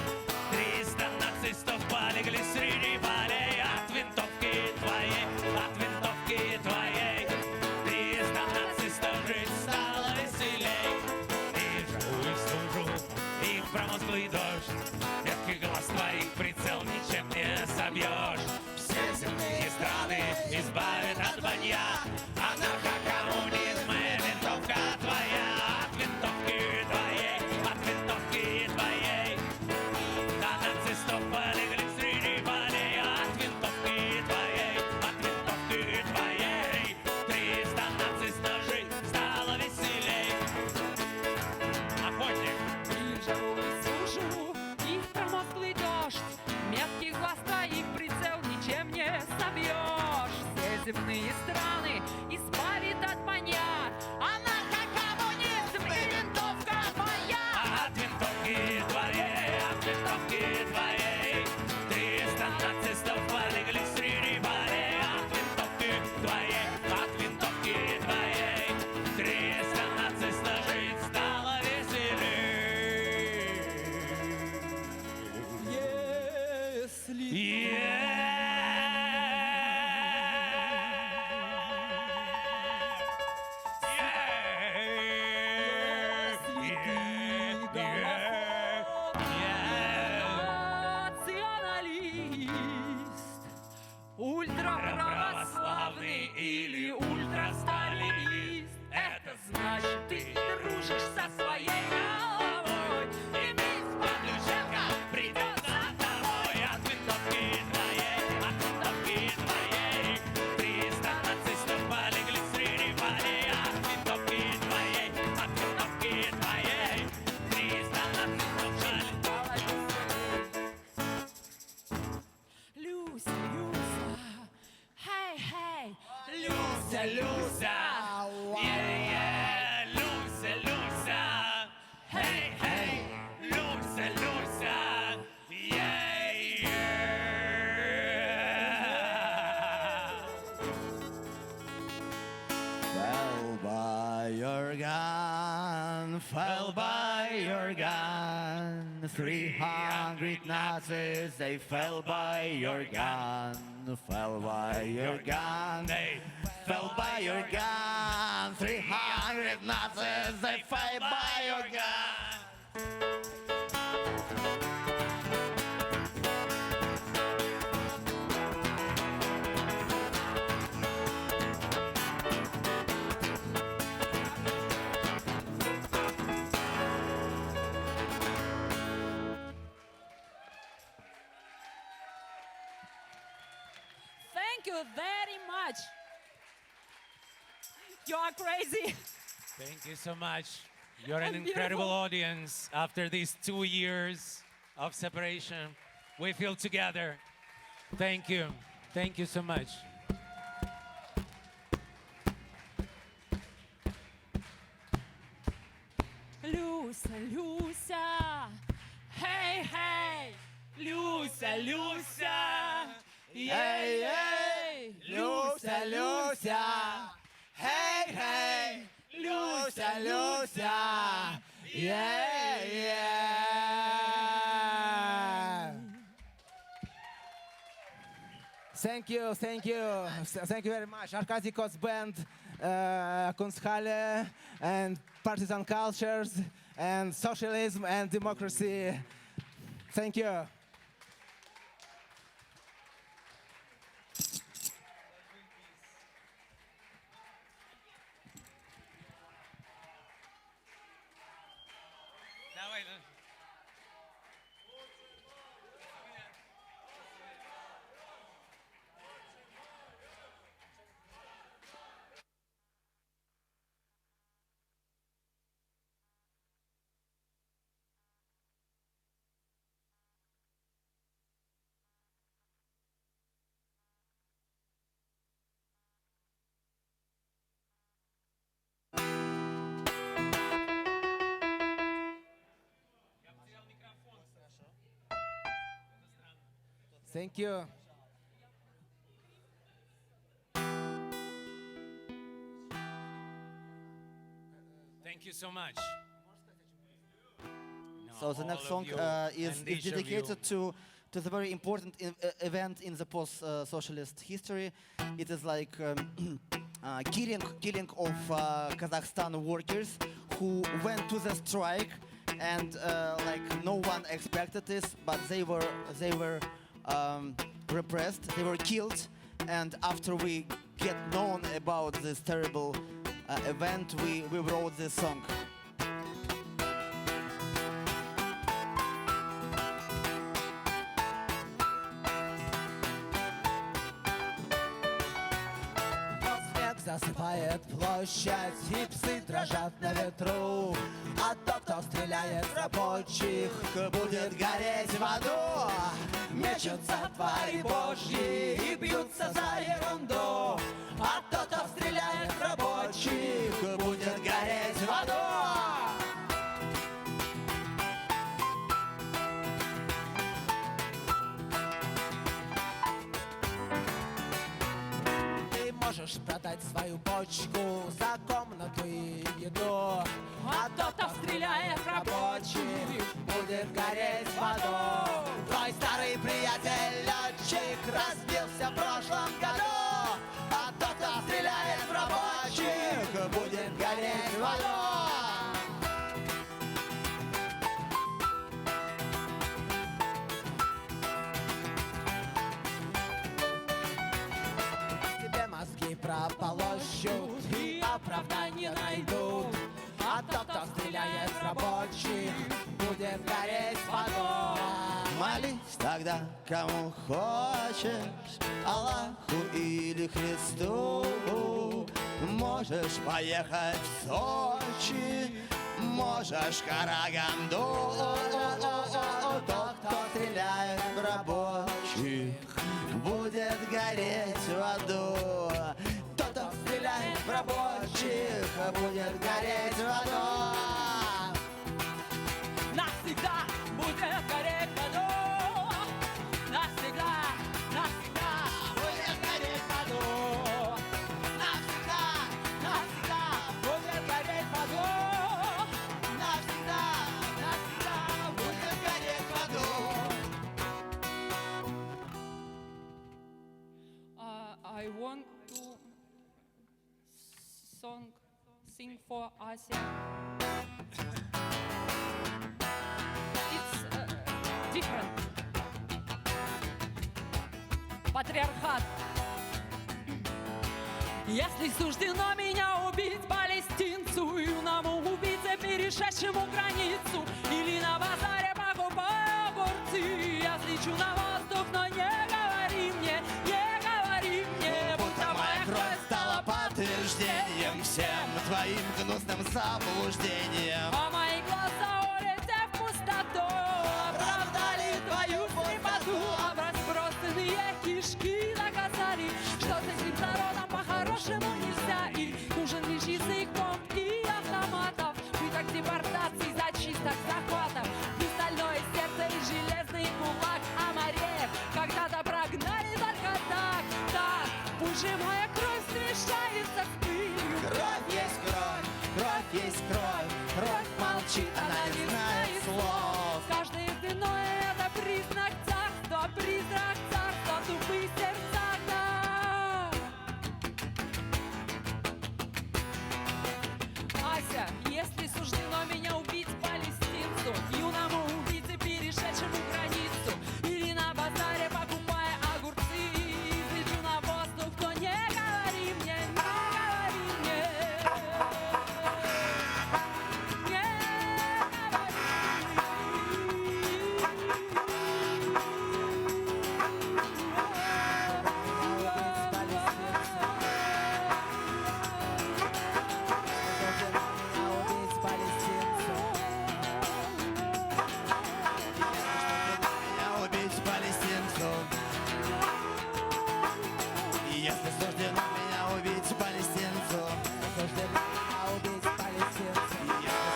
300 нацистов полегли среди полей, от винтовки твоей, от винтовки твоей. 300 нацистов жить стало веселей. И жару, и стужу, и промозглый дождь. Ветки глаз твоих прицел ничем не собьешь. Все земные страны избавят от банья. Анархокоммунизм и винтовка твоя. От винтовки твоей, от винтовки твоей. До нацистов полегли среди полей. От винтовки твоей, от винтовки твоей. 300 нацистов жить стало веселей. Охотник. И жару, и сушу, и в промозглый дождь. Метких глаз твоих прицел ничем не собьешь. Все земные страны избавит от маньяк. Анархокоммунизм и винтовка твоя. От винтовки твоей, от винтовки твоей. 300 нацистов полегли среди полей. От винтовки твоей, от винтовки твоей. 300 нацистов жить стало веселей. Если националист, ультраправославный или ультрасталинист, это значит, ты дружишь со своей головой. И мисс Павлюченко придет за тобой. От винтовки твоей, от винтовки твоей. 300 нацистов полегли среди полей. От винтовки твоей, от винтовки твоей. 300 нацистов жаль. Люся, Люся, хей, хей, Люся, Люся, е-е, Люся, Люся, хей, хей, Люся, Люся, е-е. Fell by your gun, fell by your gun. 300 Nazis, they fell by your gun, fell by your gun. They Fell by your gun, 300 Nazis, they fell by your gun. Thank you very much. You are crazy. Thank you so much. You're an And incredible beautiful. audience. After these 2 years of separation, we feel together. Thank you. Thank you so much. Люся, Люся, Люся, хей, хей, Люся, Люся, ей, Люся, Люся, хей, хей, Люся, Люся, Thank you very much. Arkadiy Kots Band, Kunsthalle, and Partisan cultures, and socialism and democracy. Thank you. Thank you. Thank you so much. So the next song is dedicated to the very important event in the post-socialist history. It is like killing of Kazakhstan workers who went to the strike, and like no one expected this, but they were repressed, they were killed, and after we get known about this terrible event, we wrote this song. Засыпает площадь, и псы дрожат на ветру. А тот, кто стреляет в рабочих, Будет гореть в аду. мечутся твари божьи и бьются за ерунду. А тот, кто стреляет в рабочих, Будет гореть в аду. Ты можешь продать свою почку за комнату и еду. А тот, кто стреляет в рабочих, будет гореть в аду. Твой старый приятель летчик разбился в прошлом году. А тот, кто стреляет в рабочих, будет гореть в аду. Тебе мозги прополощут и оправдания найдут. А тот, кто стреляет в рабочих, будет гореть в аду. Молись тогда, кому хочешь, Аллаху или Христу. Можешь поехать в Сочи, можешь в Караганду. Тот, кто стреляет в рабочих, будет гореть в аду. Тот, кто стреляет в рабочих, будет гореть в аду. навсегда будет гореть в аду. Навсегда, навсегда будет гореть в аду. Навсегда, навсегда будет гореть в аду. Навсегда, навсегда будет гореть в аду. I want to sing for Asia. It's different. Патриархат. Если суждено меня убить палестинцу, юному убийце, перешедшему границу, или на базаре покупаю огурцы, я слечу на воздух, но не говори мне, будто моя кровь Стала подтверждением всем твоим гнусным заблуждением. а мои глаза, улетев в пустоту, оправдали твою слепоту, а разбросанные кишки доказали, что с этим народом по-хорошему нельзя, и нужен лишь язык бомб и автоматов, пыток, депортаций, зачем? кричит, она не знает слов. Каждое звено это признак царства, призрак царства, тупые сердца, да. Ася, если суждено меня убить палестинцу, юному убийце, перешедшему границу, или на базаре покупая огурцы, взлечу на воздух, то не говори мне, не говори мне. Если суждено меня убить палестинцу, если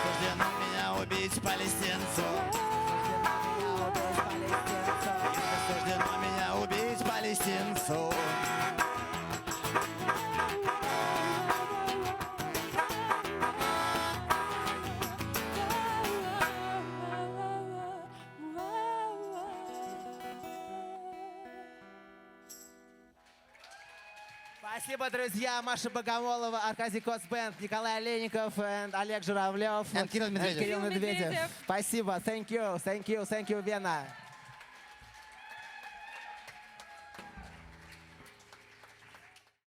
суждено меня убить палестинцу, если суждено меня убить палестинцу. Спасибо, друзья. Маша Богомолова, Arkadiy Kots Band, Nikolay Oleynikov and Oleg Zhuravlev. And Kirill Medvedev. Kirill Medvedev. Спасибо. Thank you, Vienna.